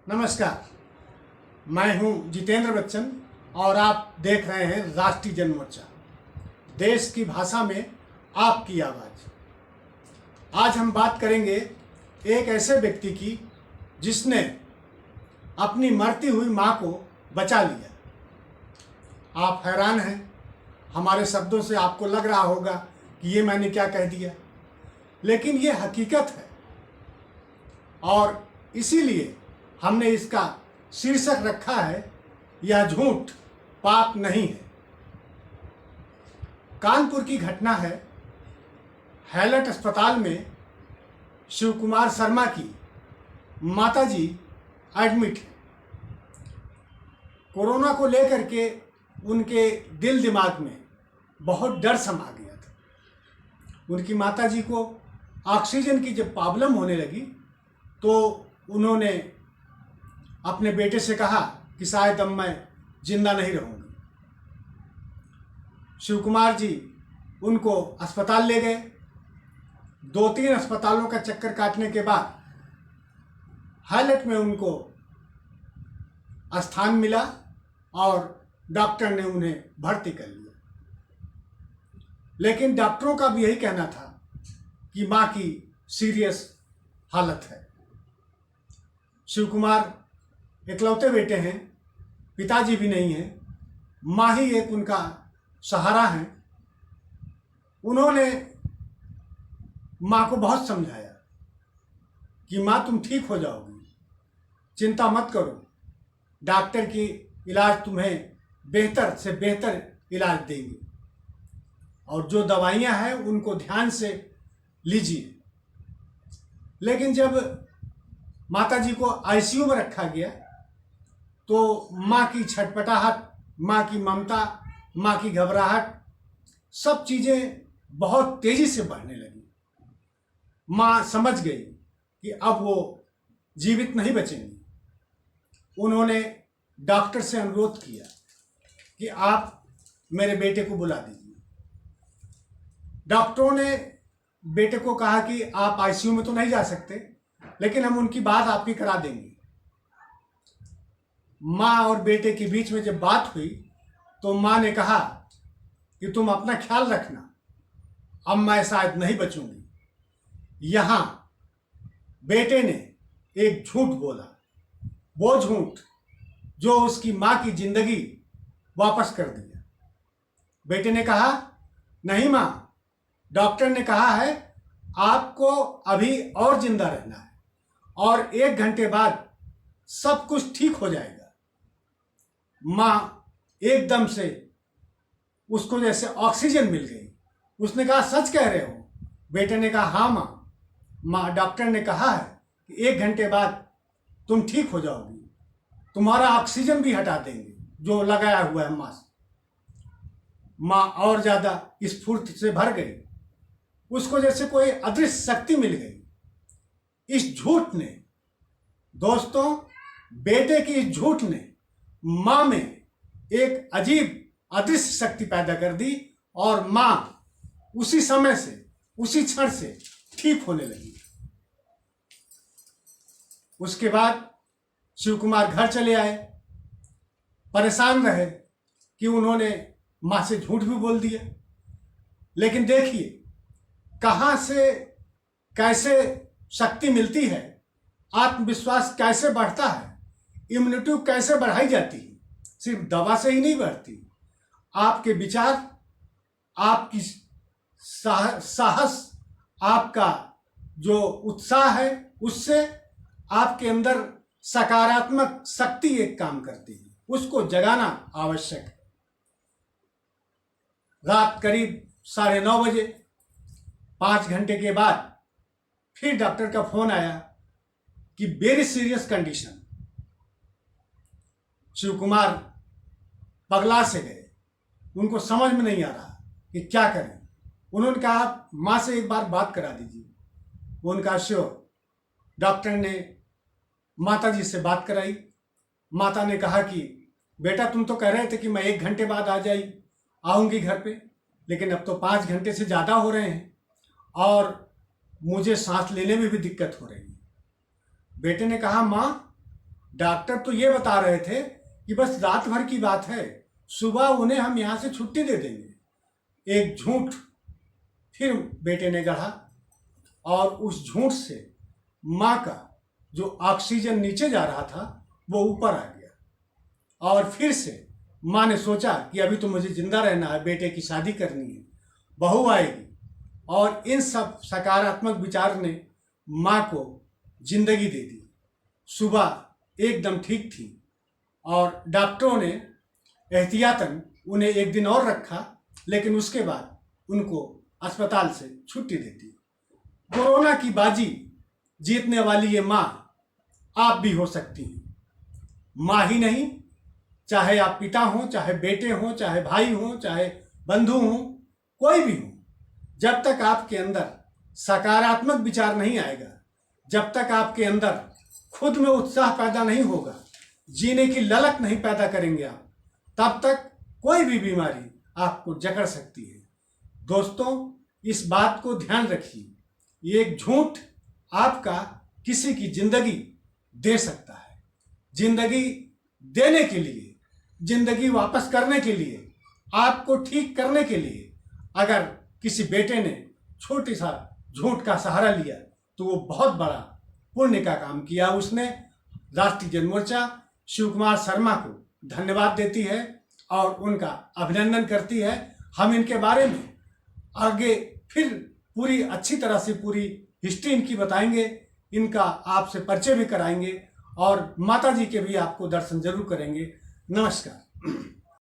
नमस्कार, मैं हूं जितेंद्र बच्चन और आप देख रहे हैं राष्ट्रीय जनमोर्चा, देश की भाषा में आपकी आवाज़। आज हम बात करेंगे एक ऐसे व्यक्ति की जिसने अपनी मरती हुई मां को बचा लिया। आप हैरान हैं, हमारे शब्दों से आपको लग रहा होगा कि ये मैंने क्या कह दिया, लेकिन ये हकीकत है और इसीलिए हमने इसका शीर्षक रखा है, यह झूठ पाप नहीं है। कानपुर की घटना है। हैलट अस्पताल में शिव कुमार शर्मा की माताजी एडमिट है। कोरोना को लेकर के उनके दिल दिमाग में बहुत डर समा गया था। उनकी माताजी को ऑक्सीजन की जब प्रॉब्लम होने लगी तो उन्होंने अपने बेटे से कहा कि शायद अब मैं जिंदा नहीं रहूंगी। शिव कुमार जी उनको अस्पताल ले गए। 2-3 अस्पतालों का चक्कर काटने के बाद हैलट में उनको स्थान मिला और डॉक्टर ने उन्हें भर्ती कर लिया। लेकिन डॉक्टरों का भी यही कहना था कि मां की सीरियस हालत है। शिव कुमार इकलौते बेटे हैं, पिताजी भी नहीं हैं, माँ ही एक उनका सहारा है। उन्होंने माँ को बहुत समझाया कि माँ तुम ठीक हो जाओगी, चिंता मत करो, डॉक्टर की इलाज तुम्हें बेहतर से बेहतर इलाज देंगे और जो दवाइयाँ हैं उनको ध्यान से लीजिए। लेकिन जब माताजी को आईसीयू में रखा गया तो माँ की छटपटाहट, माँ की ममता, माँ की घबराहट, सब चीज़ें बहुत तेज़ी से बढ़ने लगी। माँ समझ गई कि अब वो जीवित नहीं बचेंगी। उन्होंने डॉक्टर से अनुरोध किया कि आप मेरे बेटे को बुला दीजिए। डॉक्टरों ने बेटे को कहा कि आप आईसीयू में तो नहीं जा सकते, लेकिन हम उनकी बात आपकी करा देंगे। माँ और बेटे के बीच में जब बात हुई तो माँ ने कहा कि तुम अपना ख्याल रखना, अब मैं शायद नहीं बचूंगी। यहाँ बेटे ने एक झूठ बोला, वो झूठ जो उसकी माँ की जिंदगी वापस कर दिया। बेटे ने कहा, नहीं माँ, डॉक्टर ने कहा है आपको अभी और जिंदा रहना है और 1 घंटे बाद सब कुछ ठीक हो जाएगा। माँ एकदम से उसको जैसे ऑक्सीजन मिल गई। उसने कहा, सच कह रहे हो? बेटे ने कहा, हाँ माँ, डॉक्टर ने कहा है कि 1 घंटे बाद तुम ठीक हो जाओगी, तुम्हारा ऑक्सीजन भी हटा देंगे जो लगाया हुआ है मास्क। माँ और ज़्यादा स्फूर्ति से भर गई, उसको जैसे कोई अदृश्य शक्ति मिल गई। इस झूठ ने, दोस्तों, बेटे की इस झूठ ने माँ में एक अजीब अदृश्य शक्ति पैदा कर दी और माँ उसी समय से, उसी क्षण से ठीक होने लगी। उसके बाद शिव कुमार घर चले आए। परेशान रहे कि उन्होंने माँ से झूठ भी बोल दिया। लेकिन देखिए कहाँ से कैसे शक्ति मिलती है, आत्मविश्वास कैसे बढ़ता है, इम्यूनिटी कैसे बढ़ाई जाती है। सिर्फ दवा से ही नहीं बढ़ती, आपके विचार, आपकी साहस, आपका जो उत्साह है, उससे आपके अंदर सकारात्मक शक्ति एक काम करती है, उसको जगाना आवश्यक है। रात करीब 9:30 बजे, 5 घंटे के बाद फिर डॉक्टर का फोन आया कि very serious condition. Shiv Kumar पगला से गए, उनको समझ में नहीं आ रहा कि क्या करें। उन्होंने कहा, माँ से एक बार बात करा दीजिए। उनका श्योर। डॉक्टर ने माता जी से बात कराई। माता ने कहा कि बेटा तुम तो कह रहे थे कि मैं 1 घंटे बाद आऊँगी घर पे, लेकिन अब तो 5 घंटे से ज़्यादा हो रहे हैं और मुझे सांस लेने में भी दिक्कत हो रही है। बेटे ने कहा, माँ डॉक्टर तो ये बता रहे थे कि बस रात भर की बात है, सुबह उन्हें हम यहाँ से छुट्टी दे देंगे। एक झूठ फिर बेटे ने गढ़ा और उस झूठ से माँ का जो ऑक्सीजन नीचे जा रहा था वो ऊपर आ गया। और फिर से माँ ने सोचा कि अभी तो मुझे जिंदा रहना है, बेटे की शादी करनी है, बहू आएगी। और इन सब सकारात्मक विचार ने माँ को जिंदगी दे दी। सुबह एकदम ठीक थी और डॉक्टरों ने एहतियातन उन्हें एक दिन और रखा, लेकिन उसके बाद उनको अस्पताल से छुट्टी दे दी। कोरोना की बाजी जीतने वाली ये माँ आप भी हो सकती हैं। माँ ही नहीं, चाहे आप पिता हों, चाहे बेटे हों, चाहे भाई हों, चाहे बंधु हों, कोई भी हो, जब तक आपके अंदर सकारात्मक विचार नहीं आएगा, जब तक आपके अंदर खुद में उत्साह पैदा नहीं होगा, जीने की ललक नहीं पैदा करेंगे आप, तब तक कोई भी बीमारी आपको जकड़ सकती है। दोस्तों, इस बात को ध्यान रखिए, ये एक झूठ आपका किसी की जिंदगी दे सकता है। जिंदगी देने के लिए, जिंदगी वापस करने के लिए, आपको ठीक करने के लिए अगर किसी बेटे ने छोटी सा झूठ का सहारा लिया तो वो बहुत बड़ा पुण्य का काम किया उसने। राष्ट्रीय जनमोर्चा शिव कुमार शर्मा को धन्यवाद देती है और उनका अभिनंदन करती है। हम इनके बारे में आगे फिर पूरी अच्छी तरह से पूरी हिस्ट्री इनकी बताएंगे, इनका आपसे परिचय भी कराएंगे और माता जी के भी आपको दर्शन जरूर करेंगे। नमस्कार।